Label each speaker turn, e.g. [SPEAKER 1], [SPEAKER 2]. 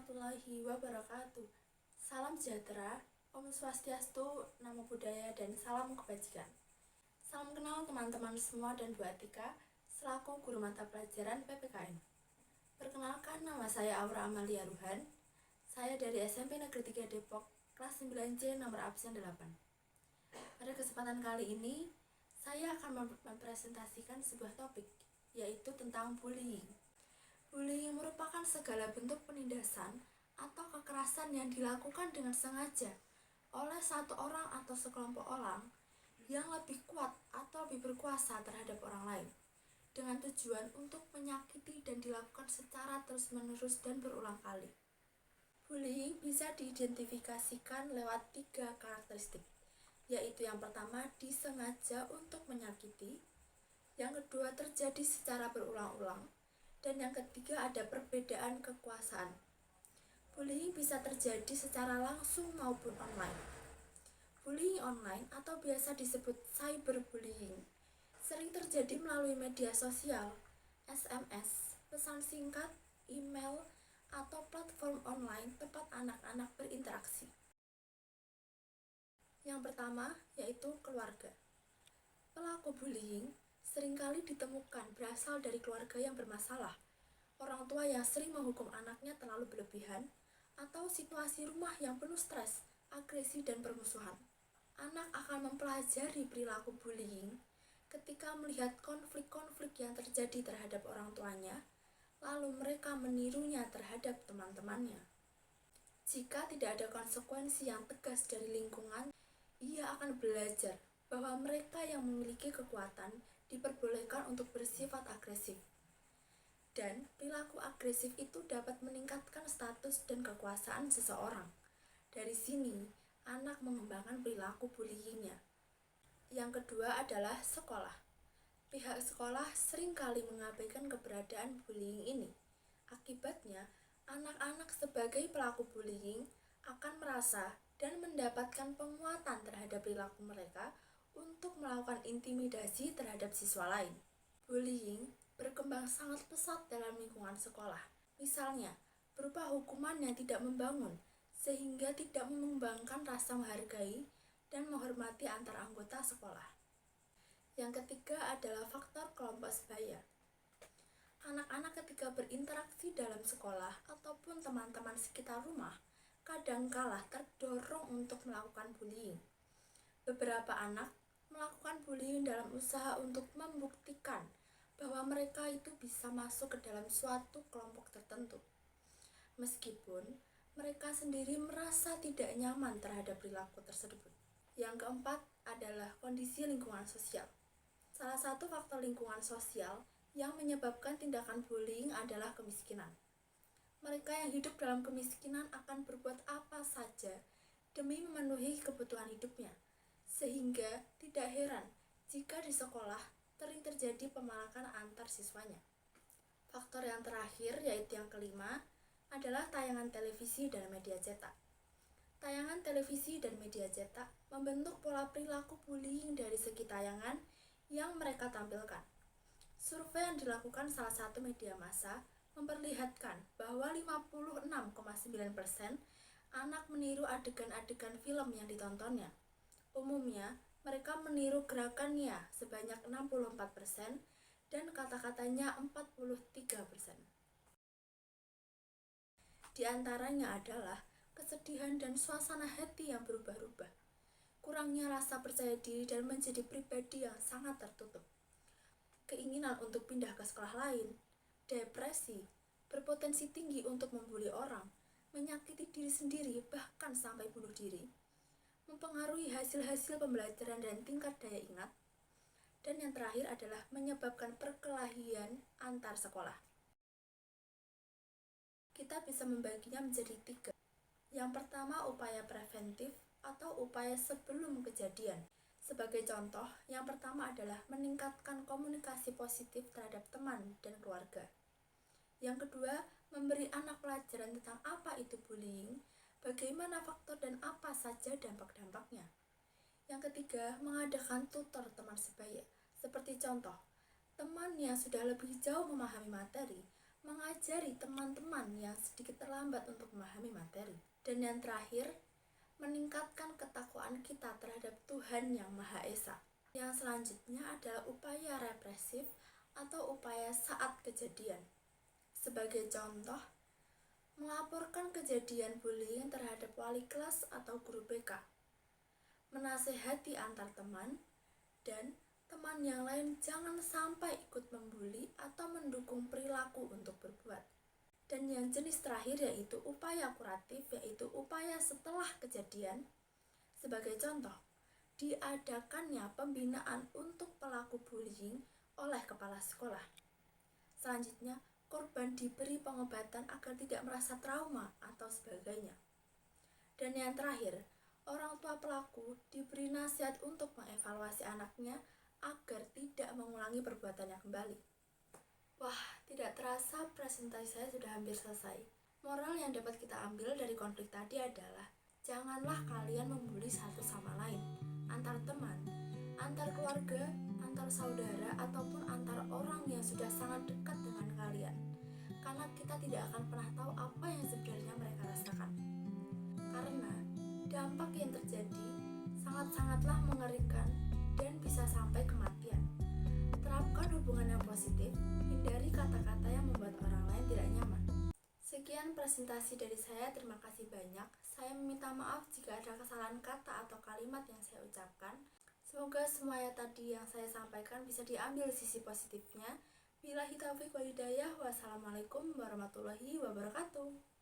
[SPEAKER 1] warahmatullahi wabarakatuh. Salam sejahtera, Om Swastiastu, Namo Buddhaya, dan salam kebajikan. Salam kenal teman-teman semua dan Bu Atika, selaku guru mata pelajaran PPKN. Perkenalkan, nama saya Aura Amalia Ruhan. Saya dari SMP Negeri 3 Depok, kelas 9C, nomor absen 8. Pada kesempatan kali ini, saya akan mempresentasikan sebuah topik, yaitu tentang bullying. Bullying merupakan segala bentuk penindasan atau kekerasan yang dilakukan dengan sengaja oleh satu orang atau sekelompok orang yang lebih kuat atau lebih berkuasa terhadap orang lain, dengan tujuan untuk menyakiti dan dilakukan secara terus-menerus dan berulang kali. Bullying bisa diidentifikasikan lewat 3 karakteristik, yaitu yang pertama disengaja untuk menyakiti, yang kedua terjadi secara berulang-ulang, dan yang ketiga ada perbedaan kekuasaan. Bullying bisa terjadi secara langsung maupun online. Bullying online atau biasa disebut cyberbullying sering terjadi melalui media sosial, SMS, pesan singkat, email, atau platform online tempat anak-anak berinteraksi. Yang pertama yaitu keluarga. Pelaku bullying seringkali ditemukan berasal dari keluarga yang bermasalah, orang tua yang sering menghukum anaknya terlalu berlebihan, atau situasi rumah yang penuh stres, agresi, dan permusuhan. Anak akan mempelajari perilaku bullying ketika melihat konflik-konflik yang terjadi terhadap orang tuanya, lalu mereka menirunya terhadap teman-temannya. Jika tidak ada konsekuensi yang tegas dari lingkungan, ia akan belajar bahwa mereka yang memiliki kekuatan diperbolehkan untuk bersifat agresif. Dan perilaku agresif itu dapat meningkatkan status dan kekuasaan seseorang. Dari sini, anak mengembangkan perilaku bullyingnya. Yang kedua adalah sekolah. Pihak sekolah seringkali mengabaikan keberadaan bullying ini. Akibatnya, anak-anak sebagai pelaku bullying akan merasa dan mendapatkan penguatan terhadap perilaku mereka untuk melakukan intimidasi terhadap siswa lain. Bullying berkembang sangat pesat dalam lingkungan sekolah. Misalnya, berupa hukuman yang tidak membangun, sehingga tidak mengembangkan rasa menghargai dan menghormati antar anggota sekolah. Yang ketiga adalah faktor kelompok sebaya. Anak-anak ketika berinteraksi dalam sekolah ataupun teman-teman sekitar rumah, kadangkala terdorong untuk melakukan bullying. Beberapa anak melakukan bullying dalam usaha untuk membuktikan bahwa mereka itu bisa masuk ke dalam suatu kelompok tertentu, meskipun mereka sendiri merasa tidak nyaman terhadap perilaku tersebut. Yang keempat adalah kondisi lingkungan sosial. Salah satu faktor lingkungan sosial yang menyebabkan tindakan bullying adalah kemiskinan. Mereka yang hidup dalam kemiskinan akan berbuat apa saja demi memenuhi kebutuhan hidupnya, sehingga tidak heran jika di sekolah sering terjadi pemalakan antar siswanya. Faktor yang terakhir, yaitu yang kelima, adalah tayangan televisi dan media cetak. Tayangan televisi dan media cetak membentuk pola perilaku bullying dari segi tayangan yang mereka tampilkan. Survei yang dilakukan salah satu media massa memperlihatkan bahwa 56,9% anak meniru adegan-adegan film yang ditontonnya. Umumnya, mereka meniru gerakannya sebanyak 64% dan kata-katanya 43%. Di antaranya adalah kesedihan dan suasana hati yang berubah-ubah, kurangnya rasa percaya diri dan menjadi pribadi yang sangat tertutup, keinginan untuk pindah ke sekolah lain, depresi, berpotensi tinggi untuk membuli orang, menyakiti diri sendiri, bahkan sampai bunuh diri, mempengaruhi hasil-hasil pembelajaran dan tingkat daya ingat, dan yang terakhir adalah menyebabkan perkelahian antar sekolah. Kita bisa membaginya menjadi 3. Yang pertama, upaya preventif atau upaya sebelum kejadian. Sebagai contoh, yang pertama adalah meningkatkan komunikasi positif terhadap teman dan keluarga. Yang kedua, memberi anak pelajaran tentang apa itu bullying, bagaimana faktor dan apa saja dampak-dampaknya. Yang ketiga, mengadakan tutor teman sebaya. Seperti contoh, teman yang sudah lebih jauh memahami materi, mengajari teman-teman yang sedikit terlambat untuk memahami materi. Dan yang terakhir, meningkatkan ketakwaan kita terhadap Tuhan Yang Maha Esa. Yang selanjutnya adalah upaya represif atau upaya saat kejadian. Sebagai contoh, melaporkan kejadian bullying terhadap wali kelas atau guru BK, menasehati antar teman, dan teman yang lain jangan sampai ikut membuli atau mendukung perilaku untuk berbuat. Dan yang jenis terakhir yaitu upaya kuratif, yaitu upaya setelah kejadian. Sebagai contoh, diadakannya pembinaan untuk pelaku bullying oleh kepala sekolah. Selanjutnya, korban diberi pengobatan agar tidak merasa trauma atau sebagainya. Dan yang terakhir, orang tua pelaku diberi nasihat untuk mengevaluasi anaknya agar tidak mengulangi perbuatannya kembali. Wah, tidak terasa presentasi saya sudah hampir selesai. Moral yang dapat kita ambil dari konflik tadi adalah janganlah kalian membuli satu sama lain, antar teman, antar keluarga, antar saudara, ataupun antar orang yang sudah sangat dekat dengan kalian. Karena kita tidak akan pernah tahu apa yang sebenarnya mereka rasakan. Karena dampak yang terjadi sangat-sangatlah mengerikan dan bisa sampai kematian. Terapkan hubungan yang positif, hindari kata-kata yang membuat orang lain tidak nyaman. Sekian presentasi dari saya, terima kasih banyak. Saya meminta maaf jika ada kesalahan kata atau kalimat yang saya ucapkan. Semoga semuanya tadi yang saya sampaikan bisa diambil sisi positifnya. Billahi taufiq wal hidayah. Wassalamualaikum warahmatullahi wabarakatuh.